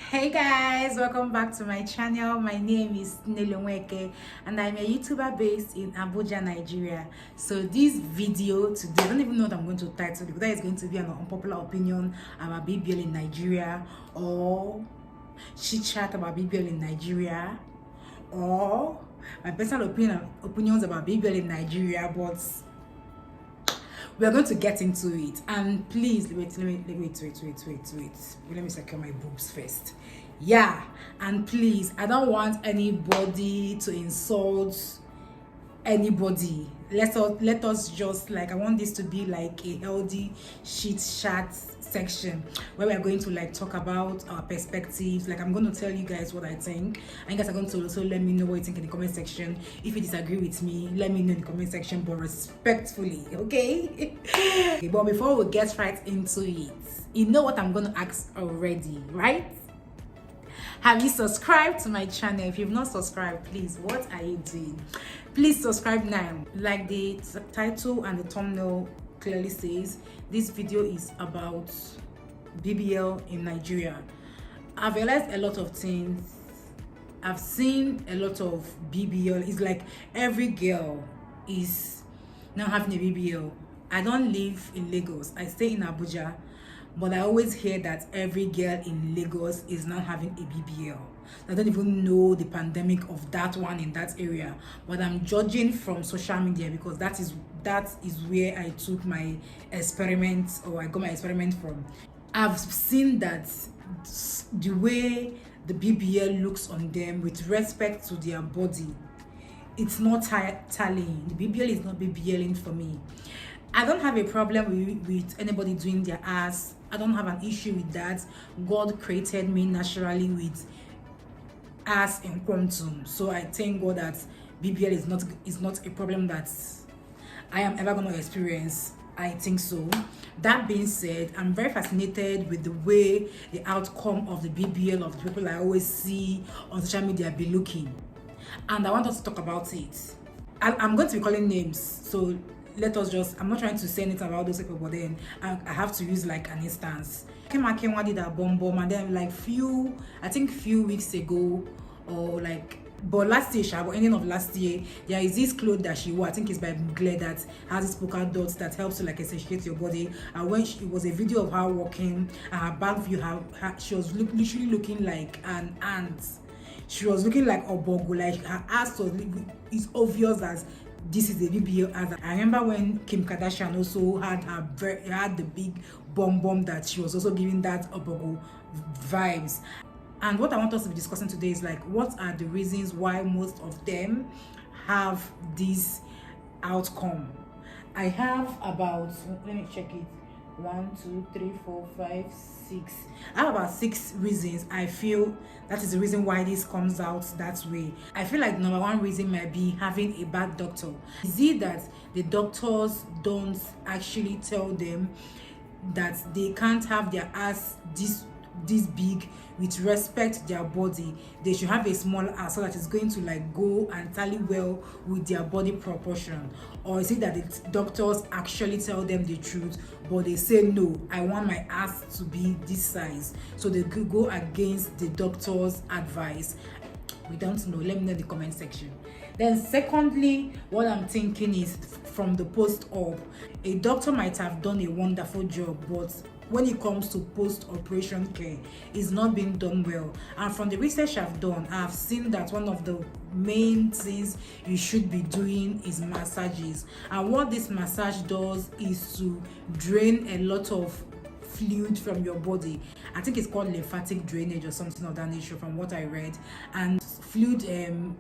Hey guys, welcome back to my channel. My name is Nelonweke and I'm a YouTuber based in Abuja, Nigeria. So this video today, I don't even know what I'm going to title because that is going to be an unpopular opinion about BBL in Nigeria, or chit chat about BBL in Nigeria, or my personal opinions about BBL in Nigeria, but we're going to get into it. And please wait, let me secure my boobs first. Yeah, and please, I don't want anybody to insult anybody. Let us just, like, I want this to be like a healthy chit chat section where we are going to like talk about our perspectives. Like, I'm going to tell you guys what I think, and you guys are going to also let me know what you think in the comment section. If you disagree with me, let me know in the comment section, but respectfully, okay? Okay, but before we get right into it, you know what I'm going to ask already, right? Have you subscribed to my channel? If you've not subscribed, please, what are you doing? Please subscribe now. Like the title and the thumbnail clearly says, this video is about BBL in Nigeria. I've realized a lot of things. I've seen a lot of BBL. It's like every girl is now having a BBL. I don't live in Lagos. I stay in Abuja. But I always hear that every girl in Lagos is now having a BBL. I don't even know the pandemic of that one in that area. But I'm judging from social media because that is where I took my experiment, or I got my experiment from. I've seen that the way the BBL looks on them with respect to their body, it's not tallying. The BBL is not BBLing for me. I don't have a problem with anybody doing their ass. I don't have an issue with that. God created me naturally with ass in quantum. So I thank God that BBL is not a problem that I am ever going to experience. I think so. That being said, I'm very fascinated with the way the outcome of the BBL of the people I always see on social media be looking. And I want us to talk about it. I'm going to be calling names, so let us just, I'm not trying to say anything about those people, but then I have to use like an instance. Kenwa did a BUMBUM, and then like few weeks ago, or like, but last year, or ending of last year, there is this cloth that she wore, I think it's by Glare, that has this polka dots that helps to like accentuate your body. And when it was a video of her walking, and her back view, she was literally looking like an ant. She was looking like a bogo, like her ass was, it's obvious as this is a BBL ass. I remember when Kim Kardashian also had the big bum that she was also giving that obogo vibes. And what I want us to be discussing today is like, what are the reasons why most of them have this outcome? I have about, let me check it, 1 2 3 4 5 6. I have about 6 reasons I feel that is the reason why this comes out that way. I feel like number one reason might be having a bad doctor. Is it that the doctors don't actually tell them that they can't have their ass this big with respect to their body? They should have a small ass so that it's going to like go and tally well with their body proportion? Or is it that the doctors actually tell them the truth, but they say no, I want my ass to be this size, so they could go against the doctor's advice? We don't know. Let me know in the comment section. Then secondly, what I'm thinking is from the post-op, a doctor might have done a wonderful job, but when it comes to post-operation care, it's not being done well. And from the research I've done, I've seen that one of the main things you should be doing is massages. And what this massage does is to drain a lot of fluid from your body. I think it's called lymphatic drainage or something of that nature from what I read. And fluid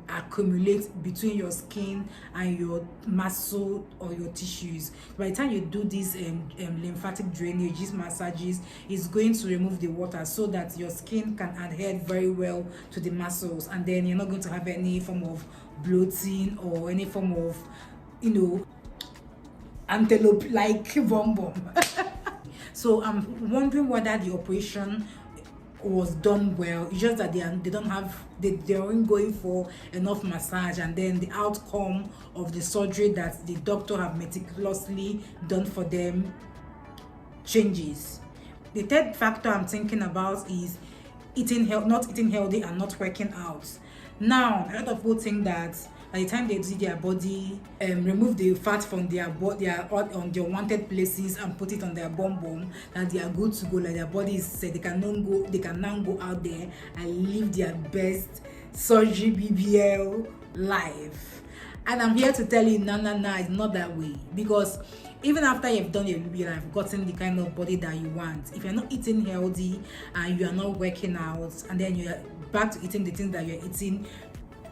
accumulates between your skin and your muscle or your tissues. By the time you do this lymphatic drainage, these massages is going to remove the water so that your skin can adhere very well to the muscles, and then you're not going to have any form of bloating or any form of, you know, antelope like BUMBUM. So I'm wondering whether the operation was done well. It's just that they aren't going for enough massage, and then the outcome of the surgery that the doctor have meticulously done for them changes. The third factor I'm thinking about is not eating healthy and not working out. Now, a lot of people think that by the time they do their body, remove the fat from their body, on their wanted places and put it on their bum, that they are good to go. Like their body is set, they can now go out there and live their best surgery BBL life. And I'm here to tell you, no, it's not that way. Because even after you've done your BBL and gotten the kind of body that you want, if you're not eating healthy and you are not working out, and then you're back to eating the things that you're eating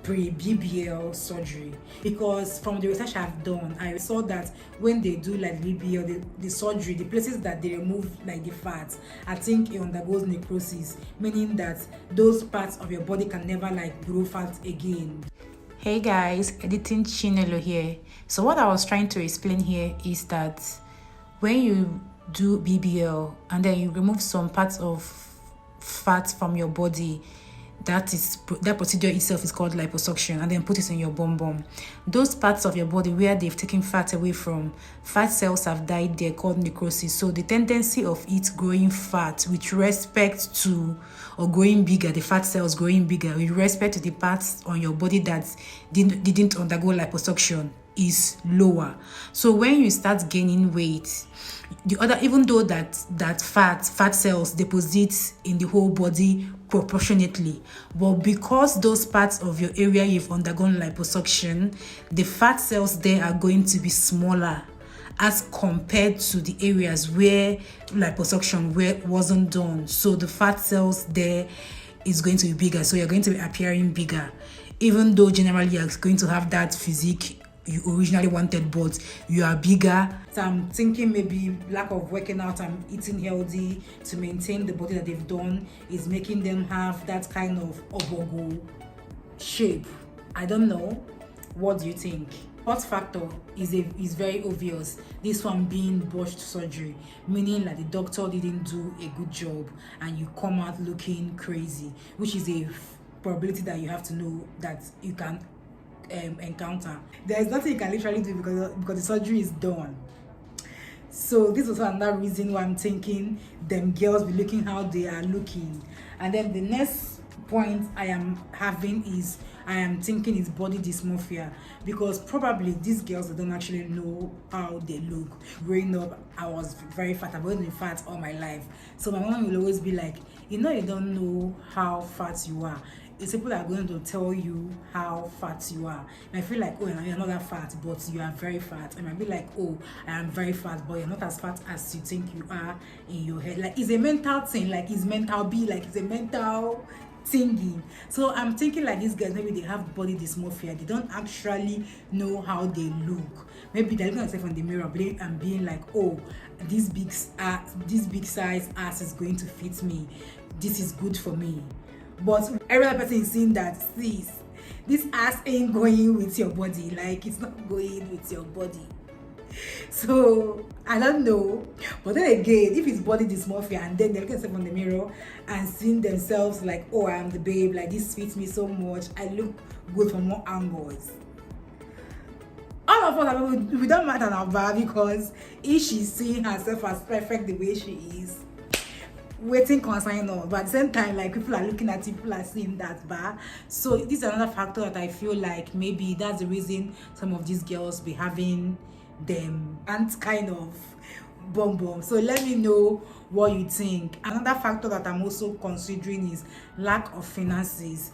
pre-BBL surgery, because from the research I've done, I saw that when they do like BBL, the surgery, the places that they remove like the fat, I think it undergoes necrosis, meaning that those parts of your body can never like grow fat again. Hey guys, editing Chinelo here. So what I was trying to explain here is that when you do BBL and then you remove some parts of fat from your body, that procedure itself is called liposuction, and then put it in your bum. Those parts of your body where they've taken fat away from, fat cells have died there, called necrosis. So the tendency of it growing fat with respect to, or growing bigger, the fat cells growing bigger with respect to the parts on your body that didn't undergo liposuction is lower. So when you start gaining weight, even though that fat cells deposit in the whole body proportionately, but because those parts of your area you've undergone liposuction, the fat cells there are going to be smaller as compared to the areas where liposuction wasn't done. So the fat cells there is going to be bigger, so you're going to be appearing bigger, even though generally you're going to have that physique you originally wanted, but you are bigger. So I'm thinking maybe lack of working out and eating healthy to maintain the body that they've done is making them have that kind of obogo shape. I don't know. What do you think? What factor is very obvious. This one being botched surgery, meaning that the doctor didn't do a good job and you come out looking crazy, which is a probability that you have to know that you can encounter. There is nothing you can literally do because the surgery is done. So this was another reason why I'm thinking them girls be looking how they are looking. And then the next point I am thinking is body dysmorphia, because probably these girls, they don't actually know how they look. Growing up, I was very fat. I've always been fat all my life. So my mom will always be like, you don't know how fat you are. It's people that are going to tell you how fat you are. And I feel like, oh, you're not that fat, but you are very fat. And I might be like, oh, I am very fat, but you're not as fat as you think you are in your head. Like, it's a mental thing. Like, it's mental it's a mental thingy. So I'm thinking like these guys, maybe they have body dysmorphia. They don't actually know how they look. Maybe they're looking at themselves in the mirror and being like, oh, this big size ass is going to fit me. This is good for me. But every other person is seeing that, sis, this ass ain't going with your body. Like, it's not going with your body. So I don't know. But then again, if it's body dysmorphia and then they're looking at themselves in the mirror and seeing themselves like, oh, I am the babe, like this fits me so much, I look good from more angles. All of us, we don't matter now, because if she's seeing herself as perfect the way she is, waiting concern on, but at the same time, like, people are looking at it, people are seeing that bar. So this is another factor that I feel like maybe that's the reason some of these girls be having them and kind of bum. So let me know what you think. Another factor that I'm also considering is lack of finances.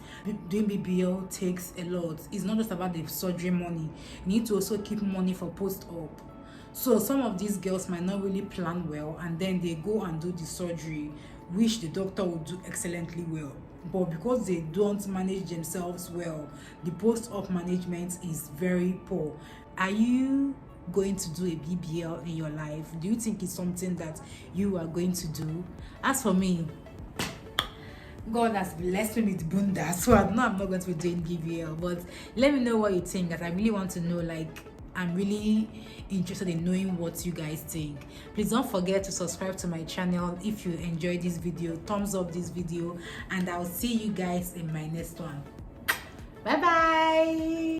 Doing BBL takes a lot. It's not just about the surgery money. You need to also keep money for post-op. So some of these girls might not really plan well, and then they go and do the surgery, which the doctor will do excellently well. But because they don't manage themselves well, the post-op management is very poor. Are you going to do a BBL in your life? Do you think it's something that you are going to do? As for me, God has blessed me with bunda, so I'm not going to be doing BBL. But let me know what you think, that I really want to know. Like, I'm really interested in knowing what you guys think. Please don't forget to subscribe to my channel if you enjoyed this video. Thumbs up this video, and I'll see you guys in my next one. Bye bye.